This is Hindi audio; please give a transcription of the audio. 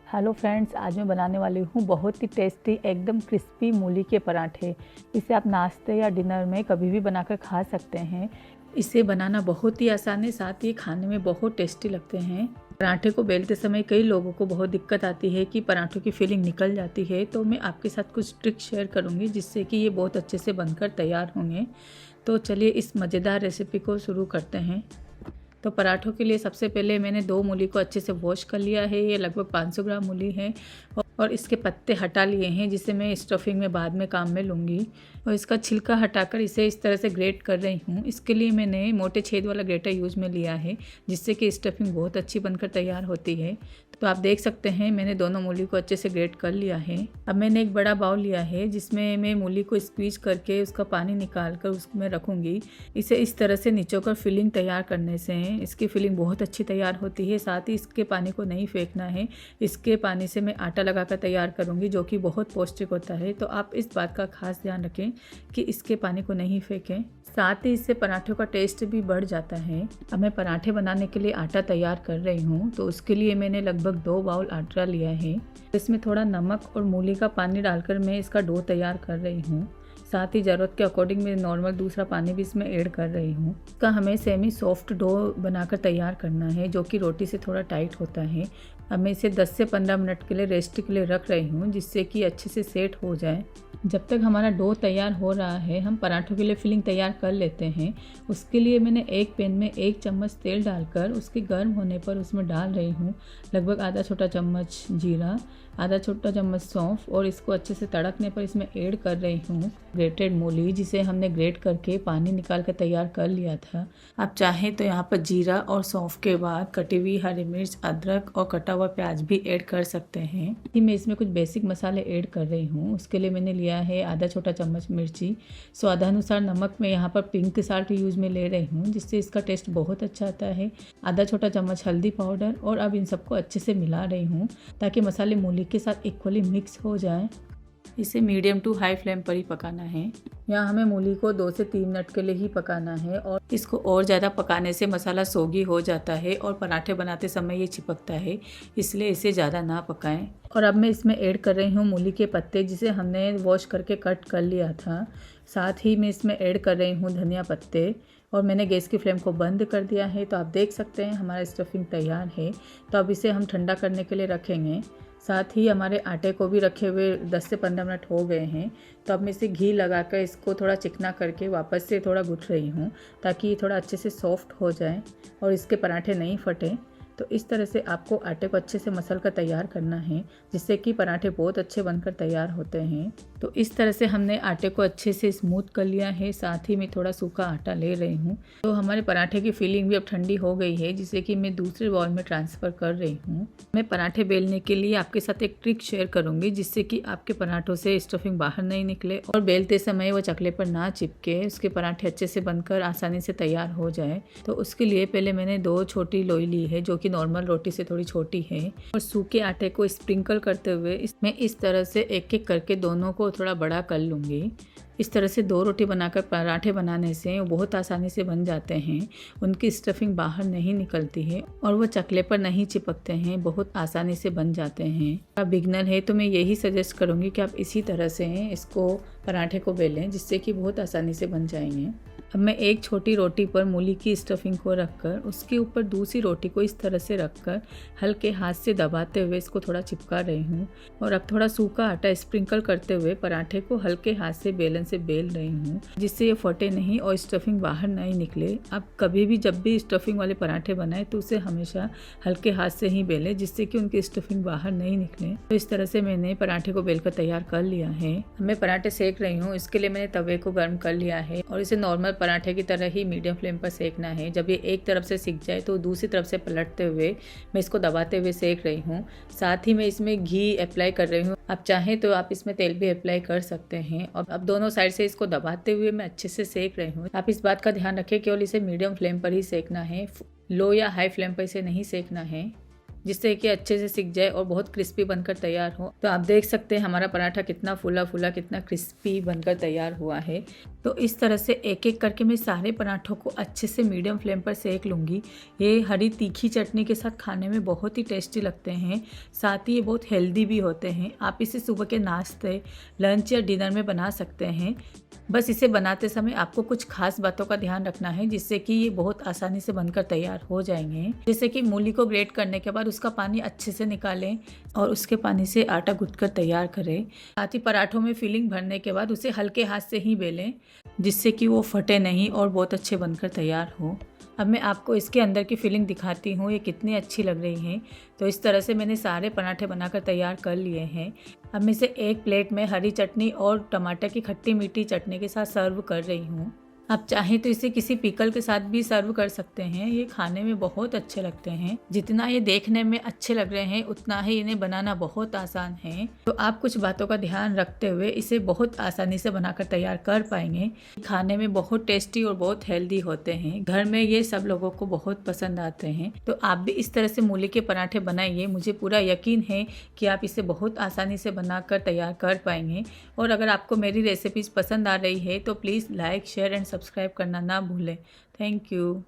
हेलो फ्रेंड्स, आज मैं बनाने वाली हूँ बहुत ही टेस्टी एकदम क्रिस्पी मूली के पराठे। इसे आप नाश्ते या डिनर में कभी भी बनाकर खा सकते हैं। इसे बनाना बहुत ही आसान है, साथ ही खाने में बहुत टेस्टी लगते हैं। पराठे को बेलते समय कई लोगों को बहुत दिक्कत आती है कि पराठों की फीलिंग निकल जाती है, तो मैं आपके साथ कुछ ट्रिक शेयर करूँगी जिससे कि ये बहुत अच्छे से बनकर तैयार होंगे। तो चलिए इस मज़ेदार रेसिपी को शुरू करते हैं। तो पराठों के लिए सबसे पहले मैंने 2 मूली को अच्छे से वॉश कर लिया है। ये लगभग 500 ग्राम मूली है और इसके पत्ते हटा लिए हैं, जिसे मैं स्टफिंग में बाद में काम में लूँगी। और इसका छिलका हटाकर इसे इस तरह से ग्रेट कर रही हूँ। इसके लिए मैंने मोटे छेद वाला ग्रेटर यूज़ में लिया है, जिससे कि स्टफिंग बहुत अच्छी बनकर तैयार होती है। तो आप देख सकते हैं मैंने दोनों मूली को अच्छे से ग्रेट कर लिया है। अब मैंने एक बड़ा बाउल लिया है, जिसमें मैं मूली को स्क्वीज करके उसका पानी निकाल कर उसमें रखूँगी। इसे इस तरह से निचोकर फिलिंग तैयार करने से इसकी फिलिंग बहुत अच्छी तैयार होती है। साथ ही इसके पानी को नहीं फेंकना है। इसके पानी से मैं आटा लगाकर तैयार करूँगी, जो कि बहुत पौष्टिक होता है। तो आप इस बात का खास ध्यान रखें कि इसके पानी को नहीं फेंकें। साथ ही इससे पराठों का टेस्ट भी बढ़ जाता है। अब मैं पराठे बनाने के लिए आटा तैयार कर रही हूँ। तो उसके लिए मैंने लगभग 2 बाउल आटा लिया है। इसमें थोड़ा नमक और मूली का पानी डालकर मैं इसका डो तैयार कर रही हूँ। साथ ही ज़रूरत के अकॉर्डिंग मैं नॉर्मल दूसरा पानी भी इसमें ऐड कर रही हूँ। इसका हमें सेमी सॉफ्ट डो बनाकर तैयार करना है, जो कि रोटी से थोड़ा टाइट होता है। अब मैं इसे 10 से 15 मिनट के लिए रेस्ट के लिए रख रही हूँ, जिससे कि अच्छे से सेट हो जाए। जब तक हमारा डो तैयार हो रहा है, हम पराठों के लिए फिलिंग तैयार कर लेते हैं। उसके लिए मैंने एक पैन में 1 चम्मच तेल डालकर उसके गर्म होने पर उसमें डाल रही हूँ लगभग आधा छोटा चम्मच जीरा, आधा छोटा चम्मच सौंफ, और इसको अच्छे से तड़कने पर इसमें ऐड कर रही हूँ ग्रेटेड मूली, जिसे हमने ग्रेट करके पानी निकाल कर तैयार कर लिया था। आप चाहें तो यहाँ पर जीरा और सौंफ के बाद कटी हुई हरी मिर्च, अदरक और कटा हुआ प्याज भी ऐड कर सकते हैं। मैं इसमें कुछ बेसिक मसाले ऐड कर रही हूँ। उसके लिए मैंने लिया है आधा छोटा चम्मच मिर्ची, स्वादानुसार नमक मैं यहाँ पर पिंक साल्ट यूज़ में ले रही हूँ, जिससे इसका टेस्ट बहुत अच्छा आता है, आधा छोटा चम्मच हल्दी पाउडर। और अब इन सबको अच्छे से मिला रही हूँ ताकि मसाले मूली के साथ इक्वली मिक्स हो जाए। इसे मीडियम टू हाई फ्लेम पर ही पकाना है। यहाँ हमें मूली को 2 से 3 मिनट के लिए ही पकाना है, और इसको और ज़्यादा पकाने से मसाला सोगी हो जाता है और पराठे बनाते समय ये चिपकता है, इसलिए इसे ज़्यादा ना पकाएं। और अब मैं इसमें ऐड कर रही हूँ मूली के पत्ते, जिसे हमने वॉश करके कट कर लिया था। साथ ही मैं इसमें ऐड कर रही हूँ धनिया पत्ते, और मैंने गैस की फ्लेम को बंद कर दिया है। तो आप देख सकते हैं हमारा स्टफिंग तैयार है। तो अब इसे हम ठंडा करने के लिए रखेंगे। साथ ही हमारे आटे को भी रखे हुए 10 से 15 मिनट हो गए हैं। तो अब मैं इसे घी लगाकर इसको थोड़ा चिकना करके वापस से थोड़ा गूँथ रही हूँ, ताकि ये थोड़ा अच्छे से सॉफ्ट हो जाए और इसके पराठे नहीं फटें। तो इस तरह से आपको आटे को अच्छे से मसल कर तैयार करना है, जिससे कि पराठे बहुत अच्छे बनकर तैयार होते हैं। तो इस तरह से हमने आटे को अच्छे से स्मूथ कर लिया है। साथ ही मैं थोड़ा सूखा आटा ले रही हूँ। तो हमारे पराठे की फिलिंग भी अब ठंडी हो गई है, जिसे कि मैं दूसरे बाउल में ट्रांसफ़र कर रही हूँ। मैं पराठे बेलने के लिए आपके साथ एक ट्रिक शेयर करूँगी, जिससे कि आपके पराठों से स्टफिंग बाहर नहीं निकले और बेलते समय वो चकले पर ना चिपके, उसके पराठे अच्छे से बनकर आसानी से तैयार हो जाए। तो उसके लिए पहले मैंने 2 छोटी लोई ली है, जो कि नॉर्मल रोटी से थोड़ी छोटी है, और सूखे आटे को स्प्रिंकल करते हुए इसमें इस तरह से एक एक करके दोनों को थोड़ा बड़ा कर लूँगी। इस तरह से 2 रोटी बनाकर पराठे बनाने से वो बहुत आसानी से बन जाते हैं। उनकी स्टफिंग बाहर नहीं निकलती है और वो चकले पर नहीं चिपकते हैं, बहुत आसानी से बन जाते हैं। आप बिगनर है तो मैं यही सजेस्ट करूँगी कि आप इसी तरह से इसको पराठे को बेलें, जिससे कि बहुत आसानी से बन जाएंगे। अब मैं एक छोटी रोटी पर मूली की स्टफिंग को रखकर उसके ऊपर दूसरी रोटी को इस तरह से रखकर हल्के हाथ से दबाते हुए इसको थोड़ा चिपका रही हूँ, और अब थोड़ा सूखा आटा स्प्रिंकल करते हुए पराठे को हल्के हाथ से बेलन से बेल रही हूँ, जिससे ये फटे नहीं और स्टफिंग बाहर नहीं निकले। आप कभी भी जब भी स्टफिंग वाले पराठे बनाएं तो उसे हमेशा हल्के हाथ से ही बेलें, जिससे कि उनकी स्टफिंग बाहर नहीं निकले। तो इस तरह से मैंने पराठे को बेलकर तैयार कर लिया है। मैं पराठे सेक रही हूँ। इसके लिए मैंने तवे को गर्म कर लिया है और इसे नॉर्मल पराठे की तरह ही मीडियम फ्लेम पर सेकना है। जब ये एक तरफ से सिक जाए तो दूसरी तरफ से पलटते हुए मैं इसको दबाते हुए सेक रही हूँ। साथ ही मैं इसमें घी अप्लाई कर रही हूँ। आप चाहें तो आप इसमें तेल भी अप्लाई कर सकते हैं। और अब दोनों साइड से इसको दबाते हुए मैं अच्छे से सेक रही हूँ। आप इस बात का ध्यान रखें केवल इसे मीडियम फ्लेम पर ही सेकना है, लो या हाई फ्लेम पर इसे नहीं सेकना है। जिससे कि अच्छे से सिक जाए और बहुत क्रिस्पी बनकर तैयार हो। तो आप देख सकते हैं हमारा पराठा कितना फूला फूला, कितना क्रिस्पी बनकर तैयार हुआ है। तो इस तरह से एक एक करके मैं सारे पराठों को अच्छे से मीडियम फ्लेम पर सेक लूँगी। ये हरी तीखी चटनी के साथ खाने में बहुत ही टेस्टी लगते हैं, साथ ही ये बहुत हेल्दी भी होते हैं। आप इसे सुबह के नाश्ते, लंच या डिनर में बना सकते हैं। बस इसे बनाते समय आपको कुछ खास बातों का ध्यान रखना है, जिससे कि ये बहुत आसानी से बनकर तैयार हो जाएंगे। जैसे कि मूली को ग्रेट करने के बाद उसका पानी अच्छे से निकालें और उसके पानी से आटा गूंथकर तैयार करें। साथ ही पराठों में फिलिंग भरने के बाद उसे हल्के हाथ से ही बेलें, जिससे कि वो फटे नहीं और बहुत अच्छे बनकर तैयार हो। अब मैं आपको इसके अंदर की फिलिंग दिखाती हूँ, ये कितनी अच्छी लग रही है। तो इस तरह से मैंने सारे पराठे बनाकर तैयार कर लिए हैं। अब मैं इसे एक प्लेट में हरी चटनी और टमाटर की खट्टी मीठी चटनी के साथ सर्व कर रही हूँ। आप चाहें तो इसे किसी पिकल के साथ भी सर्व कर सकते हैं। ये खाने में बहुत अच्छे लगते हैं। जितना ये देखने में अच्छे लग रहे हैं, उतना ही इन्हें बनाना बहुत आसान है। तो आप कुछ बातों का ध्यान रखते हुए इसे बहुत आसानी से बनाकर तैयार कर पाएंगे। खाने में बहुत टेस्टी और बहुत हेल्दी होते हैं। घर में ये सब लोगों को बहुत पसंद आते हैं। तो आप भी इस तरह से मूली के पराठे बनाइए। मुझे पूरा यकीन है कि आप इसे बहुत आसानी से बनाकर तैयार कर पाएंगे। और अगर आपको मेरी रेसिपीज़ पसंद आ रही है तो please like, share and subscribe करना ना भूलें। Thank you.